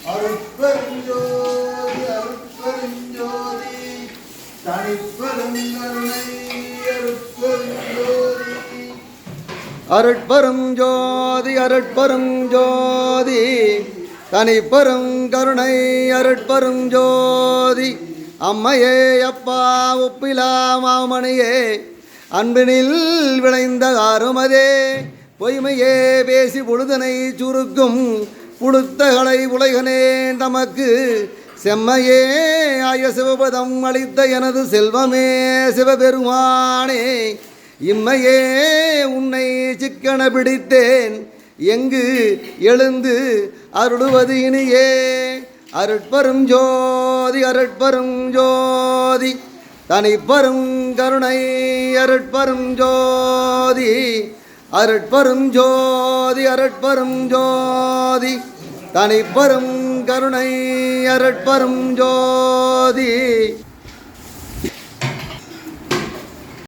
அருட்பெருஞ்சோதி அருட்பெருஞ்சோதி தனிப்பெருங்கருணை அருட்பெருஞ்சோதி அருட்பெருஞ்சோதி அருட்பெருஞ்சோதி தனிப்பெருங்கருணை அருட்பெருஞ்சோதி அம்மையே அப்பா ஒப்பிலா மாமணியே அன்பினில் விளைந்த ஆறுமதே பொய்மையே பேசி பொழுதனை சுருக்கும் புழுத்தகளை உலகனே தமக்கு செம்மையே ஆய சிவபதம் அளித்த எனது செல்வமே சிவபெருமானே இம்மையே உன்னை சிக்கன பிடித்தேன் எங்கு எழுந்து அருளுவது இனியே அருட்பெரும் ஜோதி அருட்பெரும் ஜோதி தனிப்பெரும் கருணை அருட்பெரும் ஜோதி அருட்பெரும் ஜோதி அருட்பெரும் ஜோதி தனிப்பெரும் கருணை அருட்பெரும் ஜோதி